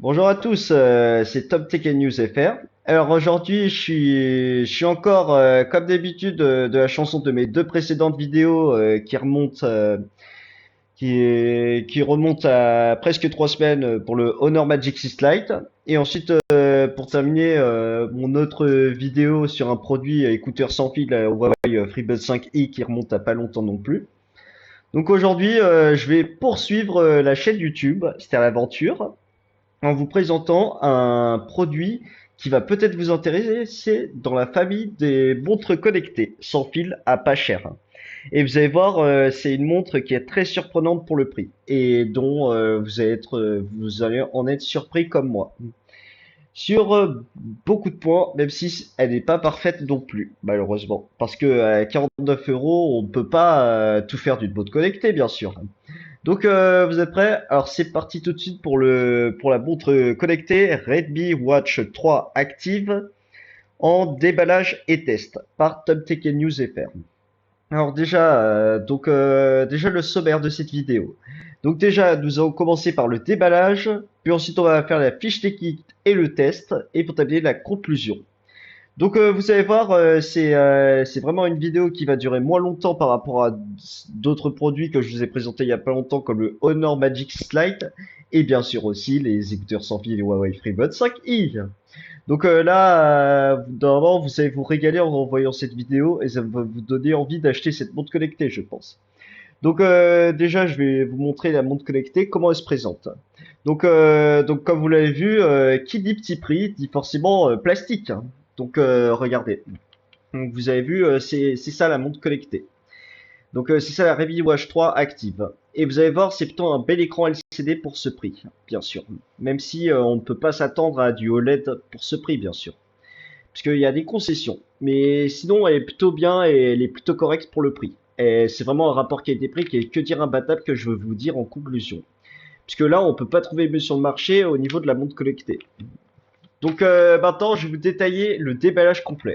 Bonjour à tous, c'est Top Tech News FR. Alors aujourd'hui, je suis encore, comme d'habitude, de la chanson de mes deux précédentes vidéos qui remontent à presque 3 semaines pour le Honor Magic 6 Lite. Et ensuite, pour terminer, mon autre vidéo sur un produit écouteur sans fil, Huawei FreeBuds 5i, qui remonte à pas longtemps non plus. Donc aujourd'hui, je vais poursuivre la chaîne YouTube, c'était l'aventure en vous présentant un produit qui va peut-être vous intéresser dans la famille des montres connectées, sans fil à pas cher. Et vous allez voir, c'est une montre qui est très surprenante pour le prix et dont vous allez en être surpris comme moi. Sur beaucoup de points, même si elle n'est pas parfaite non plus, malheureusement. Parce que à 49 euros, on ne peut pas tout faire d'une montre connectée, bien sûr. Donc vous êtes prêts? Alors c'est parti tout de suite pour la montre connectée Redmi Watch 3 Active en déballage et test par TomTech News FR. Alors déjà le sommaire de cette vidéo. Donc déjà nous allons commencer par le déballage, puis ensuite on va faire la fiche technique et le test et pour terminer la conclusion. Donc vous allez voir, c'est vraiment une vidéo qui va durer moins longtemps par rapport à d'autres produits que je vous ai présentés il y a pas longtemps comme le Honor Magic Slide et bien sûr aussi les écouteurs sans fil et Huawei FreeBuds 5i. Donc là, normalement, vous allez vous régaler en voyant cette vidéo et ça va vous donner envie d'acheter cette montre connectée, je pense. Donc déjà, je vais vous montrer la montre connectée, comment elle se présente. Donc comme vous l'avez vu, qui dit petit prix dit forcément plastique, hein. Donc regardez. Donc vous avez vu, c'est ça la montre connectée. Donc c'est ça la Redmi Watch 3 active. Et vous allez voir, c'est plutôt un bel écran LCD pour ce prix, bien sûr. Même si on ne peut pas s'attendre à du OLED pour ce prix, bien sûr. Parce qu'il y a des concessions. Mais sinon, elle est plutôt bien et elle est plutôt correcte pour le prix. Et c'est vraiment un rapport qualité-prix qui est que dire imbattable que je veux vous dire en conclusion. Puisque là, on peut pas trouver mieux sur le marché au niveau de la montre connectée. Donc maintenant, je vais vous détailler le déballage complet.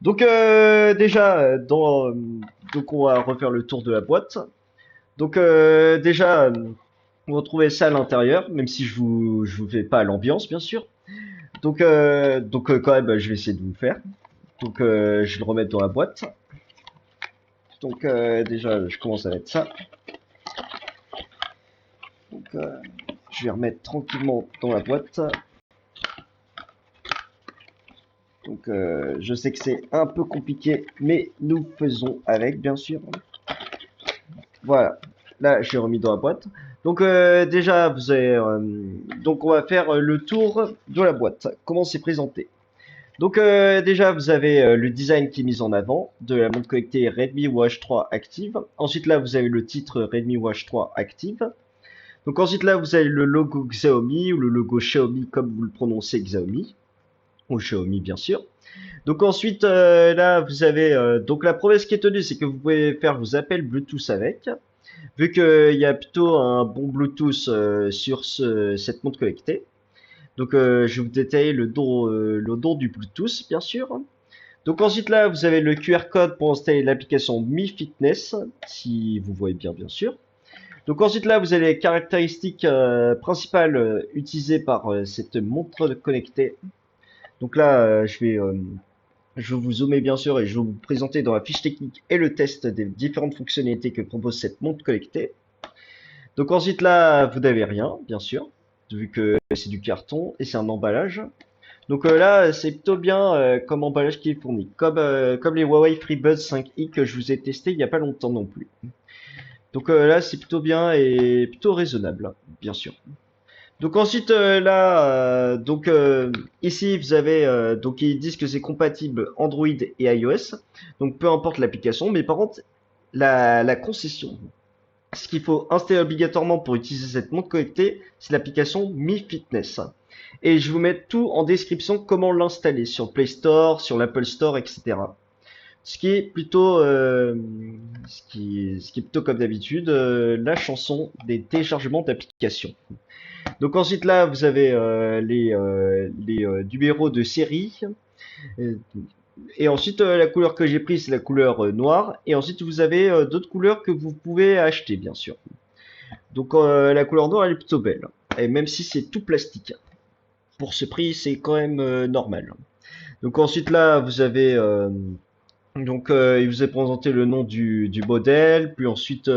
Donc déjà, donc on va refaire le tour de la boîte. Donc déjà, vous retrouvez ça à l'intérieur, même si je vous fais pas l'ambiance, bien sûr. Donc quand même, je vais essayer de vous le faire. Donc je vais le remettre dans la boîte. Donc déjà, je commence à mettre ça. Donc je vais remettre tranquillement dans la boîte. Donc je sais que c'est un peu compliqué, mais nous faisons avec, bien sûr. Voilà. Là, j'ai remis dans la boîte. Donc déjà, donc on va faire le tour de la boîte. Comment c'est présenté. Donc déjà, vous avez le design qui est mis en avant de la montre connectée Redmi Watch 3 Active. Ensuite là, vous avez le titre Redmi Watch 3 Active. Donc ensuite là, vous avez le logo Xiaomi ou le logo Xiaomi comme vous le prononcez Xiaomi ou Xiaomi bien sûr. Donc ensuite là, vous avez donc la promesse qui est tenue, c'est que vous pouvez faire vos appels Bluetooth avec. Vu qu'il y a plutôt un bon Bluetooth sur cette montre connectée. Donc je vais vous détailler le don du Bluetooth bien sûr. Donc ensuite là, vous avez le QR code pour installer l'application Mi Fitness, si vous voyez bien, bien sûr. Donc ensuite là, vous avez les caractéristiques principales utilisées par cette montre connectée. Donc là, je vais vous zoomer bien sûr et je vais vous présenter dans la fiche technique et le test des différentes fonctionnalités que propose cette montre connectée. Donc ensuite là, vous n'avez rien, bien sûr, vu que c'est du carton et c'est un emballage. Donc là, c'est plutôt bien comme emballage qui est fourni, comme les Huawei FreeBuds 5i que je vous ai testé il n'y a pas longtemps non plus. Donc là, c'est plutôt bien et plutôt raisonnable, bien sûr. Donc ensuite ici vous avez donc ils disent que c'est compatible Android et iOS. Donc peu importe l'application, mais par contre la concession, ce qu'il faut installer obligatoirement pour utiliser cette montre connectée, c'est l'application Mi Fitness. Et je vous mets tout en description comment l'installer sur Play Store, sur l'Apple Store, etc. Ce qui est plutôt, ce qui est plutôt comme d'habitude, la chanson des téléchargements d'applications. Donc ensuite là, vous avez les numéros de série. Euh, Et ensuite, la couleur que j'ai prise, c'est la couleur noire. Et ensuite, vous avez d'autres couleurs que vous pouvez acheter, bien sûr. Donc la couleur noire, elle est plutôt belle. et même si c'est tout plastique. Pour ce prix, c'est quand même normal. Donc ensuite là, vous avez il vous est présenté le nom du modèle, puis ensuite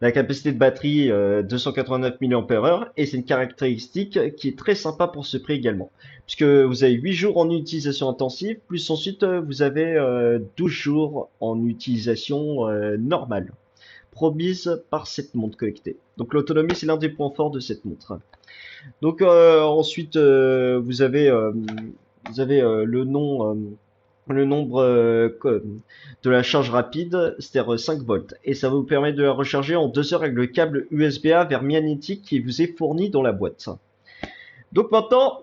la capacité de batterie 289 mAh, et c'est une caractéristique qui est très sympa pour ce prix également, puisque vous avez 8 jours en utilisation intensive, plus ensuite vous avez 12 jours en utilisation normale, promise par cette montre connectée. Donc l'autonomie, c'est l'un des points forts de cette montre. Donc ensuite vous avez le nombre de la charge rapide, c'est-à-dire 5 volts, et ça va vous permettre de la recharger en 2 heures avec le câble USB-A vers magnétique qui vous est fourni dans la boîte. Donc maintenant,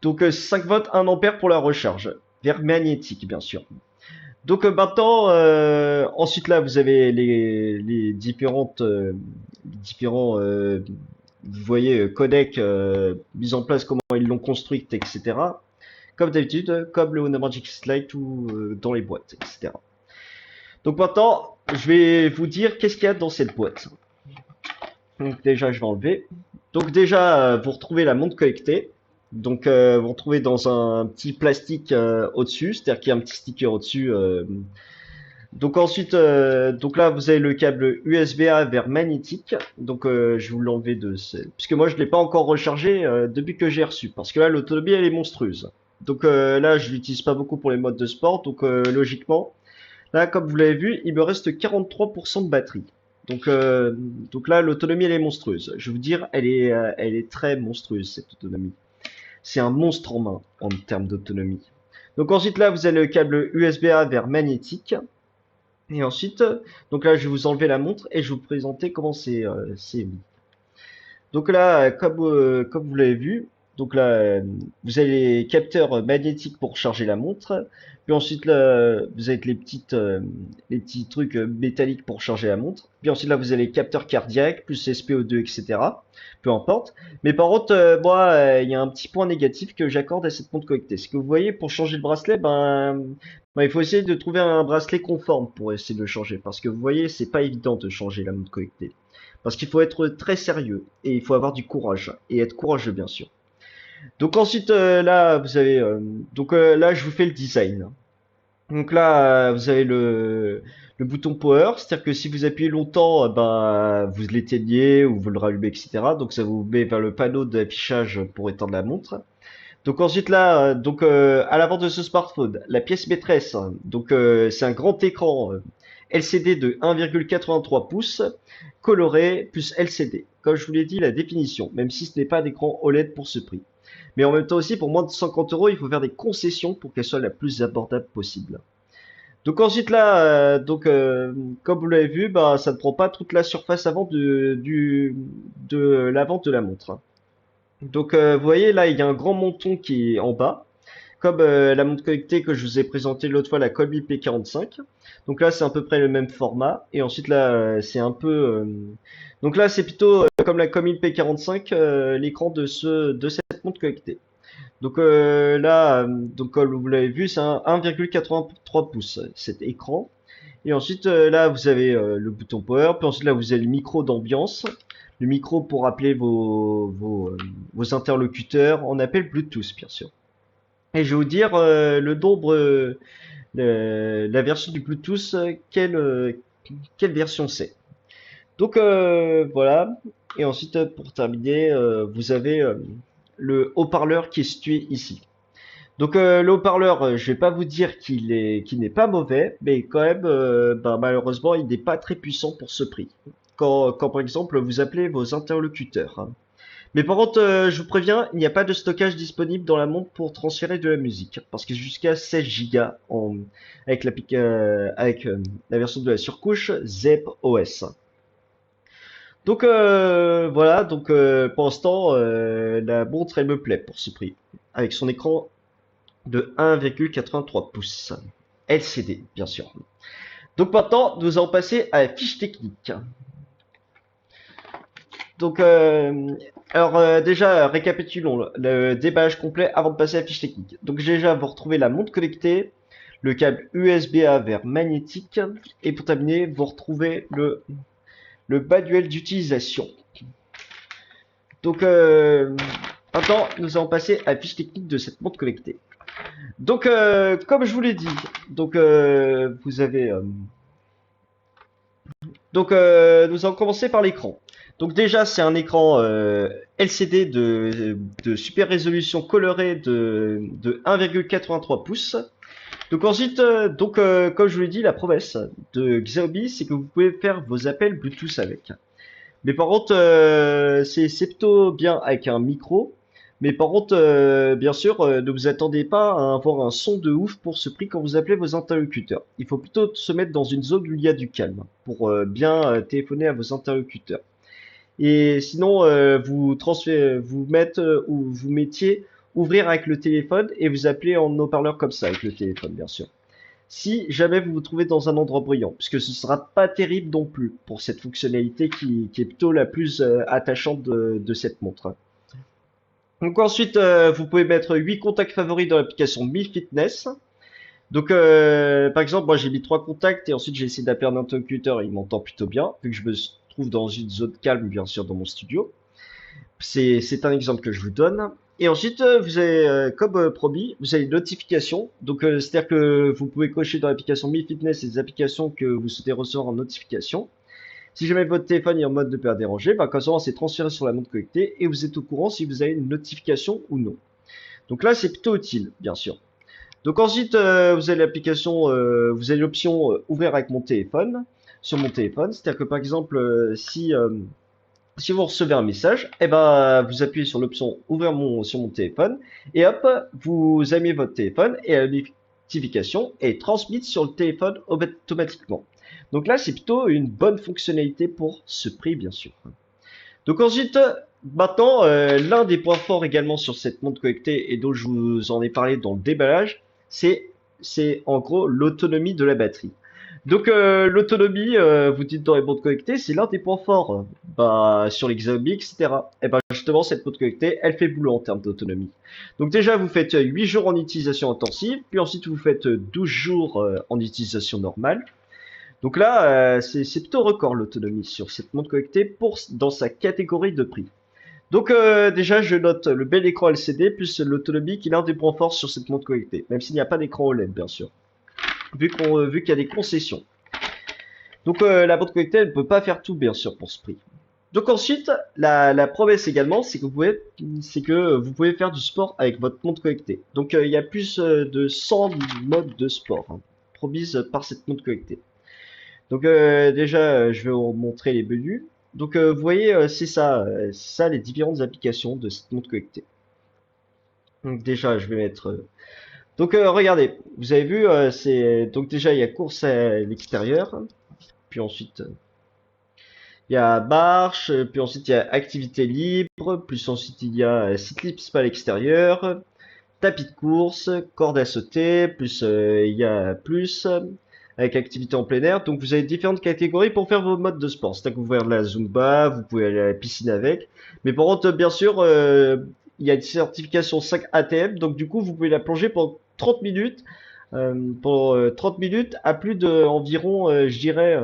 5 volts, 1 ampère pour la recharge, vers magnétique bien sûr. Donc maintenant, ensuite là, vous avez les différents, vous voyez, codecs mis en place, comment ils l'ont construite, etc. Comme d'habitude, comme le Honor Magic Slide ou dans les boîtes, etc. Donc maintenant, je vais vous dire qu'est-ce qu'il y a dans cette boîte. Donc déjà, je vais enlever. Donc déjà, vous retrouvez la montre connectée. Donc vous retrouvez dans un petit plastique au-dessus, c'est-à-dire qu'il y a un petit sticker au-dessus. Donc ensuite, donc là, vous avez le câble USB-A vers magnétique. Donc je vais vous l'enlever puisque moi, je l'ai pas encore rechargé depuis que j'ai reçu, parce que là, l'autonomie, elle est monstrueuse. Donc là, je l'utilise pas beaucoup pour les modes de sport, donc logiquement, là, comme vous l'avez vu, il me reste 43% de batterie. Donc, euh, donc là, l'autonomie, elle est monstrueuse. Je vais vous dire, elle est très monstrueuse, cette autonomie. C'est un monstre en main, en termes d'autonomie. Donc ensuite, là, vous avez le câble USB-A vers magnétique. Et ensuite, donc là, je vais vous enlever la montre et je vais vous présenter comment c'est mis. Donc là, comme vous l'avez vu, donc là, vous avez les capteurs magnétiques pour charger la montre. Puis ensuite, là, vous avez les petits trucs métalliques pour charger la montre. Puis ensuite, là, vous avez les capteurs cardiaques, plus SPO2, etc. Peu importe. Mais par contre, moi, il y a un petit point négatif que j'accorde à cette montre connectée. C'est que vous voyez, pour changer le bracelet, il faut essayer de trouver un bracelet conforme pour essayer de le changer. Parce que vous voyez, c'est pas évident de changer la montre connectée. Parce qu'il faut être très sérieux et il faut avoir du courage et être courageux bien sûr. Donc ensuite là vous avez là je vous fais le design. Donc là vous avez le bouton power, c'est-à-dire que si vous appuyez longtemps, vous l'éteignez ou vous le rallumez, etc. Donc ça vous met vers le panneau d'affichage pour éteindre la montre. Donc ensuite là, à l'avant de ce smartphone, la pièce maîtresse, hein, c'est un grand écran LCD de 1,83 pouces, coloré plus LCD. Comme je vous l'ai dit, la définition, même si ce n'est pas d'écran OLED pour ce prix. Mais en même temps aussi, pour moins de 50 euros, il faut faire des concessions pour qu'elle soit la plus abordable possible. Donc ensuite là, comme vous l'avez vu, ça ne prend pas toute la surface avant de l'avant de la montre, hein. Donc vous voyez là, il y a un grand menton qui est en bas, comme la montre connectée que je vous ai présentée l'autre fois, la Colby P45. Donc là, c'est à peu près le même format. Et ensuite là, c'est un peu... Donc là, c'est plutôt comme la Colby P45, l'écran de cette montre connectée. Donc là, comme vous l'avez vu, c'est un 1,83 pouces cet écran. Et ensuite là, vous avez le bouton power. Puis ensuite là, vous avez le micro d'ambiance. Le micro pour appeler vos interlocuteurs en appel Bluetooth, bien sûr. Et je vais vous dire le nombre, la version du Bluetooth, quelle version c'est. Donc voilà. Et ensuite, pour terminer, vous avez le haut-parleur qui est situé ici. Donc le haut-parleur, je vais pas vous dire qu'il n'est pas mauvais, mais quand même, malheureusement, il n'est pas très puissant pour ce prix. Quand par exemple vous appelez vos interlocuteurs, hein. Mais par contre, je vous préviens, il n'y a pas de stockage disponible dans la montre pour transférer de la musique, parce que c'est jusqu'à 16 Go avec la version de la surcouche ZEP OS. Donc voilà, pour l'instant, la montre elle me plaît pour ce prix, avec son écran de 1,83 pouces. LCD, bien sûr. Donc maintenant, nous allons passer à la fiche technique. Donc, déjà, récapitulons le déballage complet avant de passer à la fiche technique. Donc déjà, vous retrouvez la montre connectée, le câble USB-A vers magnétique, et pour terminer, vous retrouvez le manuel d'utilisation. Donc maintenant, nous allons passer à la fiche technique de cette montre connectée. Donc comme je vous l'ai dit, donc vous avez nous allons commencer par l'écran. Donc déjà, c'est un écran LCD de super résolution colorée de 1,83 pouces. Donc ensuite, comme je vous l'ai dit, la promesse de Xiaomi, c'est que vous pouvez faire vos appels Bluetooth avec. Mais par contre, c'est plutôt bien avec un micro. Mais par contre, bien sûr, ne vous attendez pas à avoir un son de ouf pour ce prix quand vous appelez vos interlocuteurs. Il faut plutôt se mettre dans une zone où il y a du calme pour bien téléphoner à vos interlocuteurs. Et sinon, vous mettez ou vous mettiez ouvrir avec le téléphone et vous appelez en haut-parleur comme ça avec le téléphone, bien sûr. Si jamais vous vous trouvez dans un endroit bruyant, puisque ce sera pas terrible non plus pour cette fonctionnalité qui est plutôt la plus attachante de cette montre. Donc ensuite, vous pouvez mettre 8 contacts favoris dans l'application Mi Fitness. Donc par exemple, moi j'ai mis 3 contacts et ensuite j'ai essayé d'appeler un interlocuteur, il m'entend plutôt bien, vu que je me trouve dans une zone calme bien sûr dans mon studio. C'est un exemple que je vous donne. Et ensuite, vous avez, comme promis, vous avez une notification. Donc, c'est-à-dire que vous pouvez cocher dans l'application Mi Fitness les applications que vous souhaitez recevoir en notification. Si jamais votre téléphone est en mode ne pas déranger, bah, comme ça, c'est transféré sur la montre connectée et vous êtes au courant si vous avez une notification ou non. Donc là, c'est plutôt utile, bien sûr. Donc ensuite, vous avez l'application, vous avez l'option ouvrir avec mon téléphone, sur mon téléphone. C'est-à-dire que par exemple, si vous recevez un message, eh ben, vous appuyez sur l'option ouvrir sur mon téléphone et hop, vous allumez votre téléphone et la notification est transmise sur le téléphone automatiquement. Donc là, c'est plutôt une bonne fonctionnalité pour ce prix, bien sûr. Donc ensuite, maintenant, l'un des points forts également sur cette montre connectée et dont je vous en ai parlé dans le déballage, c'est en gros l'autonomie de la batterie. Donc l'autonomie, vous dites dans les montres connectées, c'est l'un des points forts bah, sur les Xiaomi, etc. Et ben justement, cette montre connectée, elle fait boulot en termes d'autonomie. Donc déjà, vous faites 8 jours en utilisation intensive, puis ensuite vous faites 12 jours en utilisation normale. Donc là, c'est plutôt record l'autonomie sur cette montre connectée dans sa catégorie de prix. Donc déjà, je note le bel écran LCD plus l'autonomie qui est l'un des points forts sur cette montre connectée, même s'il n'y a pas d'écran OLED bien sûr, vu qu'il y a des concessions. Donc la montre connectée, elle ne peut pas faire tout bien sûr pour ce prix. Donc ensuite, la promesse également, c'est que vous pouvez faire du sport avec votre montre connectée. Donc il y a plus de 100 modes de sport promises par cette montre connectée. Donc déjà, je vais vous montrer les menus. Donc vous voyez, c'est ça les différentes applications de cette montre connectée. Donc déjà, je vais mettre. Donc regardez, vous avez vu, c'est donc déjà il y a course à l'extérieur, puis ensuite il y a marche, puis ensuite il y a activité libre, plus ensuite il y a cyclisme à l'extérieur, tapis de course, corde à sauter, plus il y a plus avec activité en plein air. Donc vous avez différentes catégories pour faire vos modes de sport. C'est-à-dire que vous pouvez faire de la Zumba, vous pouvez aller à la piscine avec. Mais par contre, bien sûr, il y a une certification 5 ATM, donc du coup vous pouvez la plonger pendant 30 minutes. Pour 30 minutes à plus de environ, je dirais,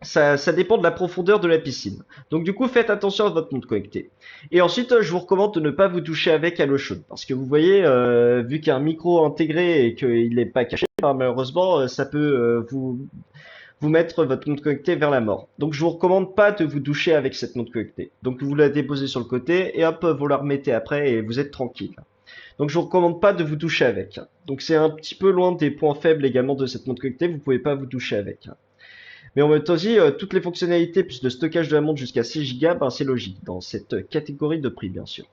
ça dépend de la profondeur de la piscine. Donc du coup, faites attention à votre montre connectée. Et ensuite, je vous recommande de ne pas vous toucher avec à l'eau chaude. Parce que vous voyez, vu qu'il y a un micro intégré et qu'il n'est pas caché, ben, malheureusement, ça peut vous mettre votre montre connectée vers la mort. Donc je vous recommande pas de vous doucher avec cette montre connectée. Donc vous la déposez sur le côté et hop, vous la remettez après et vous êtes tranquille. Donc je vous recommande pas de vous toucher avec. Donc c'est un petit peu loin des points faibles également de cette montre connectée, vous pouvez pas vous toucher avec. Mais en même temps aussi, toutes les fonctionnalités plus le stockage de la montre jusqu'à 6 Go, ben, c'est logique dans cette catégorie de prix bien sûr.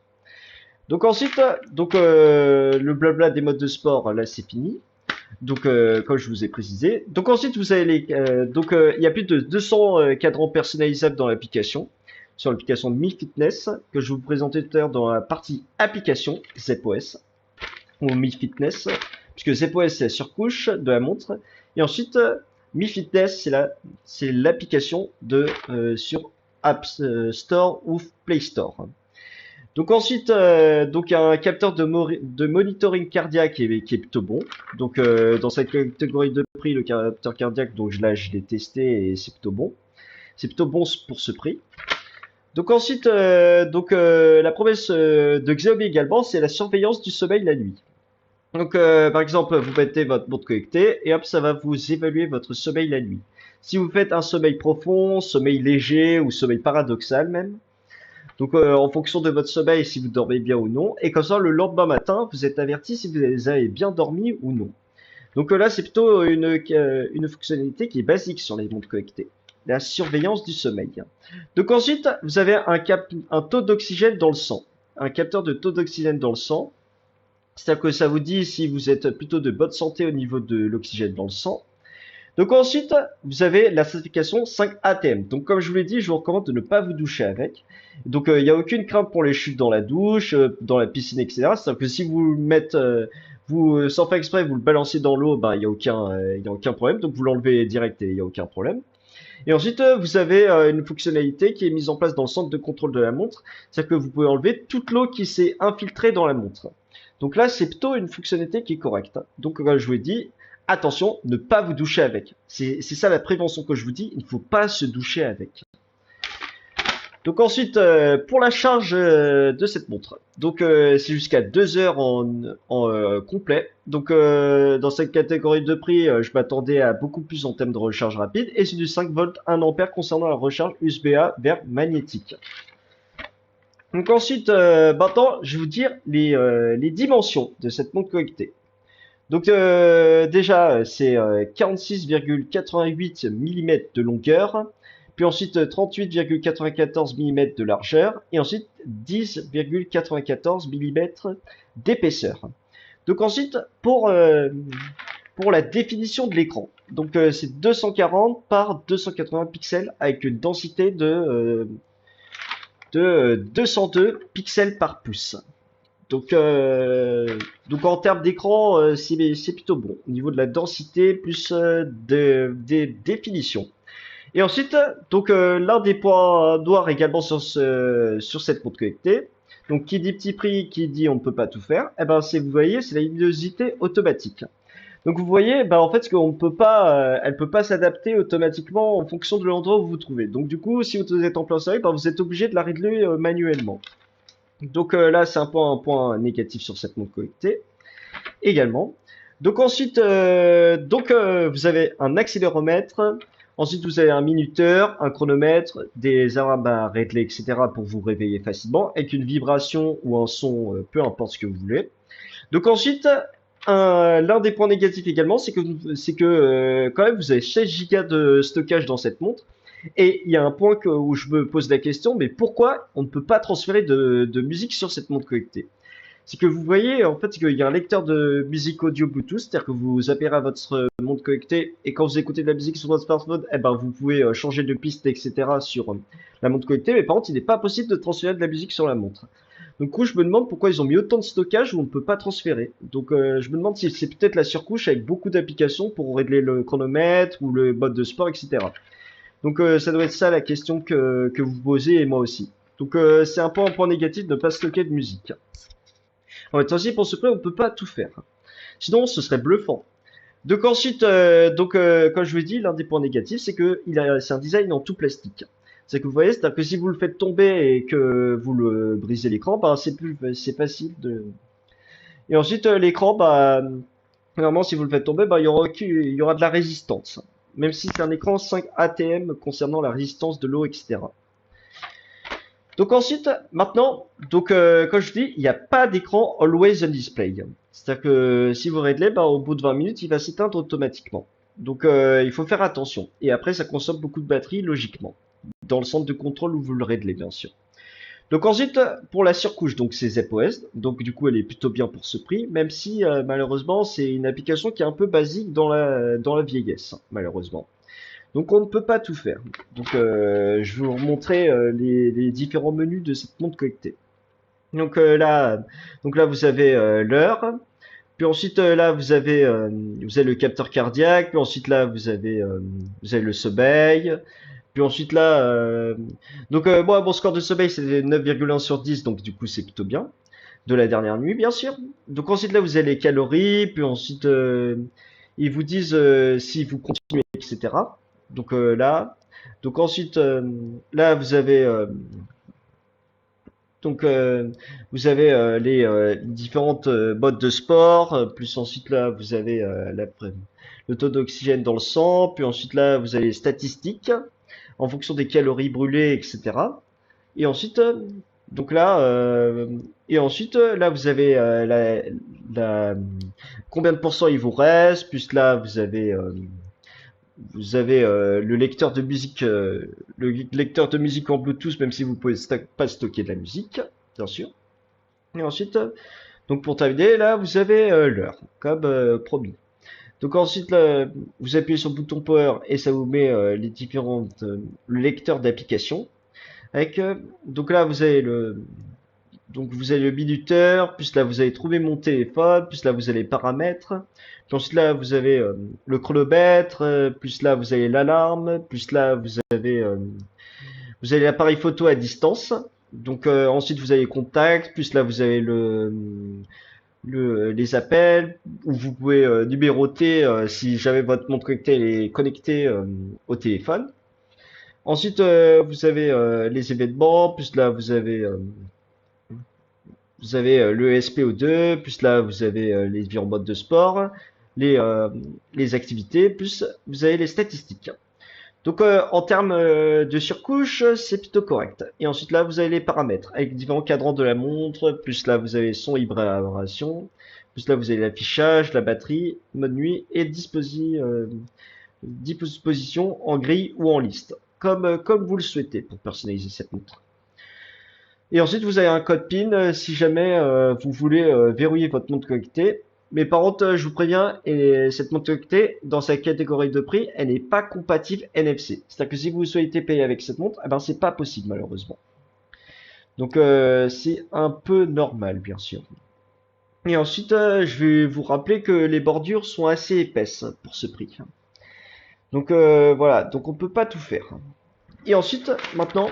Donc ensuite, le blabla des modes de sport, là c'est fini. Donc comme je vous ai précisé. Donc ensuite vous avez il y a plus de 200 cadrans personnalisables dans l'application, sur l'application de Mi Fitness que je vous présentais tout à l'heure dans la partie application ZepOS ou Mi Fitness, puisque ZepOS c'est la surcouche de la montre et ensuite Mi Fitness, c'est l'application sur App Store ou Play Store. Donc ensuite, donc il y a un capteur de monitoring cardiaque qui est plutôt bon. Donc dans cette catégorie de prix, le capteur cardiaque, donc là je l'ai testé et c'est plutôt bon. C'est plutôt bon pour ce prix. Donc ensuite, la promesse de Xiaomi également, c'est la surveillance du sommeil la nuit. Donc, par exemple, vous mettez votre montre connectée et hop, ça va vous évaluer votre sommeil la nuit. Si vous faites un sommeil profond, sommeil léger ou sommeil paradoxal même, donc en fonction de votre sommeil, si vous dormez bien ou non, et comme ça, le lendemain matin, vous êtes averti si vous avez bien dormi ou non. Donc là, c'est plutôt une fonctionnalité qui est basique sur les montres connectées, la surveillance du sommeil. Donc ensuite, vous avez un taux d'oxygène dans le sang, un capteur de taux d'oxygène dans le sang. C'est-à-dire que ça vous dit si vous êtes plutôt de bonne santé au niveau de l'oxygène dans le sang. Donc ensuite, vous avez la certification 5 ATM. Donc comme je vous l'ai dit, je vous recommande de ne pas vous doucher avec. Donc il n'y a aucune crainte pour les chutes dans la douche, dans la piscine, etc. C'est-à-dire que si vous le mettez, sans faire exprès, vous le balancez dans l'eau, ben il y a aucun problème. Donc vous l'enlevez direct et il n'y a aucun problème. Et ensuite, vous avez une fonctionnalité qui est mise en place dans le centre de contrôle de la montre. C'est-à-dire que vous pouvez enlever toute l'eau qui s'est infiltrée dans la montre. Donc là, c'est plutôt une fonctionnalité qui est correcte. Donc, comme je vous l'ai dit, attention, ne pas vous doucher avec. C'est ça la prévention que je vous dis, il ne faut pas se doucher avec. Donc ensuite, pour la charge de cette montre, donc c'est jusqu'à 2 heures en complet. Donc dans cette catégorie de prix, je m'attendais à beaucoup plus en termes de recharge rapide. Et c'est du 5 volts 1 ampère concernant la recharge USB-A vers magnétique. Donc ensuite, maintenant, je vais vous dire les dimensions de cette montre connectée. Donc déjà, c'est 46,88 mm de longueur, puis ensuite 38,94 mm de largeur, et ensuite 10,94 mm d'épaisseur. Donc ensuite, pour la définition de l'écran, donc c'est 240 par 280 pixels avec une densité de 202 pixels par pouce. Donc en termes d'écran, c'est plutôt bon. Au niveau de la densité, plus des définitions. Et ensuite, donc l'un des points noirs également sur cette montre connectée. Donc qui dit petit prix, qui dit on ne peut pas tout faire, eh ben vous voyez, c'est la luminosité automatique. Donc vous voyez, ben en fait, qu'on ne peut pas, elle peut pas s'adapter automatiquement en fonction de l'endroit où vous vous trouvez. Donc du coup, si vous êtes en plein soleil, ben, vous êtes obligé de la régler manuellement. Donc là, c'est un point négatif sur cette montre connectée également. Donc ensuite, vous avez un accéléromètre. Ensuite, vous avez un minuteur, un chronomètre, des alarmes à régler, etc. pour vous réveiller facilement, avec une vibration ou un son, peu importe ce que vous voulez. Donc ensuite, l'un des points négatifs également, c'est que quand même, vous avez 16 Go de stockage dans cette montre. Et il y a un point où je me pose la question, mais pourquoi on ne peut pas transférer de musique sur cette montre connectée? C'est que vous voyez, en fait, qu'il y a un lecteur de musique audio Bluetooth, c'est-à-dire que vous appellerez à votre montre connectée, et quand vous écoutez de la musique sur votre smartphone, eh ben, vous pouvez changer de piste, etc. sur la montre connectée, mais par contre, il n'est pas possible de transférer de la musique sur la montre. Donc, du coup, je me demande pourquoi ils ont mis autant de stockage où on ne peut pas transférer. Donc, je me demande si c'est peut-être la surcouche avec beaucoup d'applications pour régler le chronomètre ou le mode de sport, etc. Donc ça doit être ça la question que vous posez et moi aussi. Donc c'est un point négatif de ne pas stocker de musique. En fait, aussi pour ce prix, on ne peut pas tout faire. Sinon, ce serait bluffant. Donc ensuite, comme je vous ai dit, l'un des points négatifs, c'est que c'est un design en tout plastique. C'est que vous voyez, c'est-à-dire que si vous le faites tomber et que vous le brisez l'écran, bah c'est facile de. Et ensuite l'écran, bah normalement si vous le faites tomber, bah il y aura de la résistance. Même si c'est un écran 5 ATM concernant la résistance de l'eau, etc. Donc ensuite, maintenant, comme je dis, il n'y a pas d'écran Always on Display. C'est-à-dire que si vous réglez, bah, au bout de 20 minutes, il va s'éteindre automatiquement. Donc il faut faire attention. Et après, ça consomme beaucoup de batterie, logiquement. Dans le centre de contrôle où vous le réglez, bien sûr. Donc ensuite, pour la surcouche, donc c'est ZepOS. Donc du coup, elle est plutôt bien pour ce prix, même si malheureusement, c'est une application qui est un peu basique dans la vieillesse, malheureusement. Donc on ne peut pas tout faire. Donc je vais vous montrer les différents menus de cette montre connectée. Donc là vous avez l'heure. Puis ensuite là vous avez le capteur cardiaque. Puis ensuite là vous avez le sommeil. Puis ensuite là moi mon score de sommeil c'est 9,1 sur 10 donc du coup c'est plutôt bien. De la dernière nuit bien sûr. Donc ensuite là vous avez les calories. Puis ensuite ils vous disent si vous continuez etc. Donc là, donc ensuite là vous avez Donc vous avez les différentes modes de sport, plus ensuite là vous avez le taux d'oxygène dans le sang, puis ensuite là vous avez les statistiques en fonction des calories brûlées, etc. Et ensuite donc là et ensuite là vous avez la combien de pourcents il vous reste, plus là vous avez le lecteur de musique, le lecteur de musique en Bluetooth, même si vous pouvez pas stocker de la musique, bien sûr. Et ensuite, donc pour terminer, là, vous avez l'heure, comme promis. Donc ensuite, là, vous appuyez sur le bouton Power et ça vous met les différentes le lecteur d'applications. Avec donc là, vous avez le minuteur, puis là vous allez trouver mon téléphone, puis là vous avez les paramètres, puis ensuite là vous avez le chronomètre, plus là vous avez l'alarme, plus là vous avez l'appareil photo à distance. Donc ensuite vous avez les contacts, plus là vous avez les appels, où vous pouvez numéroter si jamais votre montre connectée est connectée au téléphone. Ensuite vous avez les événements, plus là vous avez le SPO2, plus là vous avez les différents modes de sport, les, euh, les activités, plus vous avez les statistiques. Donc en termes de surcouche, c'est plutôt correct. Et ensuite là vous avez les paramètres avec différents cadrans de la montre, plus là vous avez son vibration, plus là vous avez l'affichage, la batterie, mode nuit et disposition en grille ou en liste, comme vous le souhaitez pour personnaliser cette montre. Et ensuite, vous avez un code PIN si jamais vous voulez verrouiller votre montre connectée. Mais par contre, je vous préviens, et cette montre connectée, dans sa catégorie de prix, elle n'est pas compatible NFC. C'est-à-dire que si vous souhaitez payer avec cette montre, eh ben c'est pas possible malheureusement. Donc c'est un peu normal, bien sûr. Et ensuite, je vais vous rappeler que les bordures sont assez épaisses pour ce prix. Donc voilà, donc on peut pas tout faire. Et ensuite, maintenant,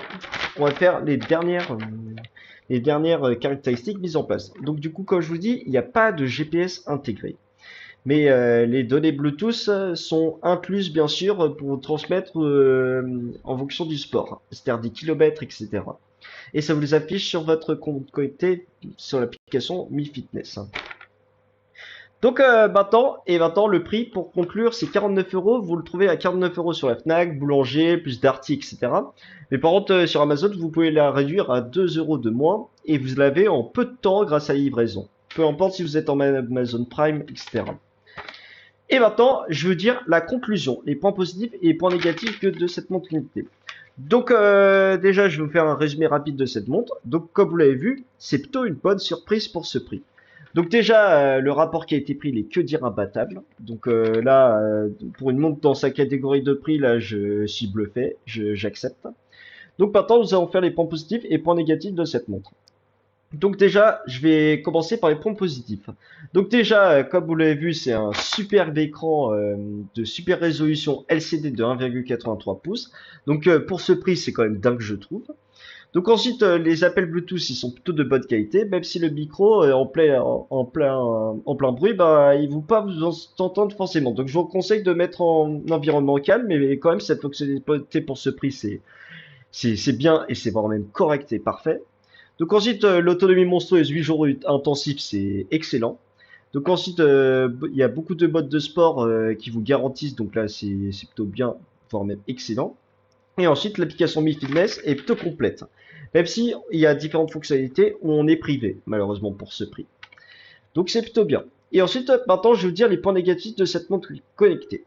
on va faire les dernières caractéristiques mises en place. Donc du coup, comme je vous dis, il n'y a pas de GPS intégré. Mais les données Bluetooth sont incluses bien sûr pour transmettre en fonction du sport, c'est-à-dire des kilomètres, etc. Et ça vous les affiche sur votre compte connecté sur l'application Mi Fitness. Donc maintenant le prix pour conclure c'est 49 euros. Vous le trouvez à 49 euros sur la Fnac, Boulanger, plus Darty, etc. Mais par contre sur Amazon vous pouvez la réduire à 2 euros de moins et vous l'avez en peu de temps grâce à la livraison. Peu importe si vous êtes en Amazon Prime, etc. Et maintenant je veux dire la conclusion, les points positifs et les points négatifs de cette montre limitée. Donc déjà je vais vous faire un résumé rapide de cette montre. Donc comme vous l'avez vu, c'est plutôt une bonne surprise pour ce prix. Donc déjà, le rapport qui a été pris, il est que dire imbattable. Donc là, pour une montre dans sa catégorie de prix, là, je suis bluffé, j'accepte. Donc maintenant, nous allons faire les points positifs et points négatifs de cette montre. Donc déjà, je vais commencer par les points positifs. Donc déjà, comme vous l'avez vu, c'est un superbe écran de super résolution LCD de 1,83 pouces. Donc pour ce prix, c'est quand même dingue, je trouve. Donc ensuite, les appels Bluetooth, ils sont plutôt de bonne qualité, même si le micro en plein bruit, bah, il ne va pas vous entendre forcément. Donc je vous conseille de mettre en environnement calme, mais quand même cette fonctionnalité pour ce prix, c'est bien et c'est voire même correct et parfait. Donc ensuite, l'autonomie monstrueuse, 8 jours intensifs, c'est excellent. Donc ensuite, il y a beaucoup de modes de sport qui vous garantissent, donc là c'est plutôt bien, voire même excellent. Et ensuite, l'application Mi Fitness est plutôt complète. Même si il y a différentes fonctionnalités où on est privé, malheureusement pour ce prix. Donc c'est plutôt bien. Et ensuite, maintenant, je vais vous dire les points négatifs de cette montre connectée.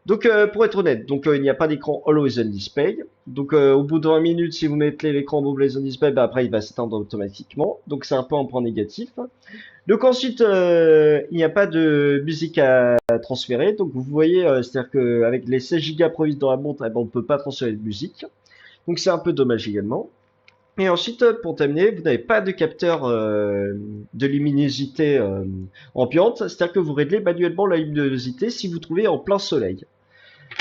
Donc pour être honnête, donc il n'y a pas d'écran Always On Display. Donc au bout de 20 minutes, si vous mettez l'écran Always On Display, bah, après il va s'éteindre automatiquement. Donc c'est un peu un point négatif. Donc ensuite, il n'y a pas de musique à transférer. Donc vous voyez, c'est-à-dire qu'avec les 16 Go provis dans la montre, eh ben, on ne peut pas transférer de musique. Donc c'est un peu dommage également. Et ensuite, pour terminer, vous n'avez pas de capteur de luminosité ambiante, c'est-à-dire que vous réglez manuellement la luminosité si vous trouvez en plein soleil.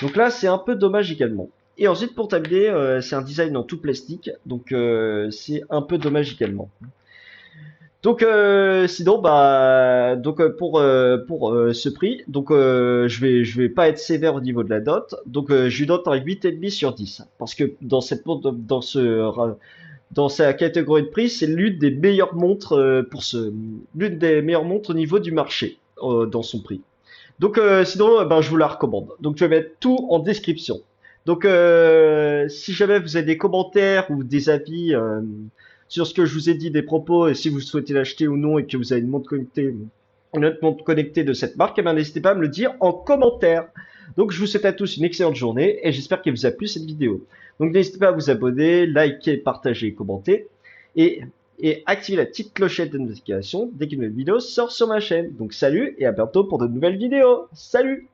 Donc là, c'est un peu dommage également. Et ensuite, pour terminer, c'est un design en tout plastique, donc c'est un peu dommage également. Donc sinon pour ce prix je vais pas être sévère au niveau de la note, donc je lui note un 8,5 sur 10 parce que dans dans sa catégorie de prix, c'est l'une des meilleures montres l'une des meilleures montres au niveau du marché dans son prix. Donc sinon, ben, je vous la recommande. Donc je vais mettre tout en description. Donc si jamais vous avez des commentaires ou des avis sur ce que je vous ai dit, des propos, et si vous souhaitez l'acheter ou non, et que vous avez une autre montre connectée de cette marque, eh ben, n'hésitez pas à me le dire en commentaire. Donc je vous souhaite à tous une excellente journée et j'espère qu'elle vous a plu cette vidéo. Donc n'hésitez pas à vous abonner, liker, partager, commenter et, et activer la petite clochette de notification dès qu'une nouvelle vidéo sort sur ma chaîne. Donc salut et à bientôt pour de nouvelles vidéos. Salut!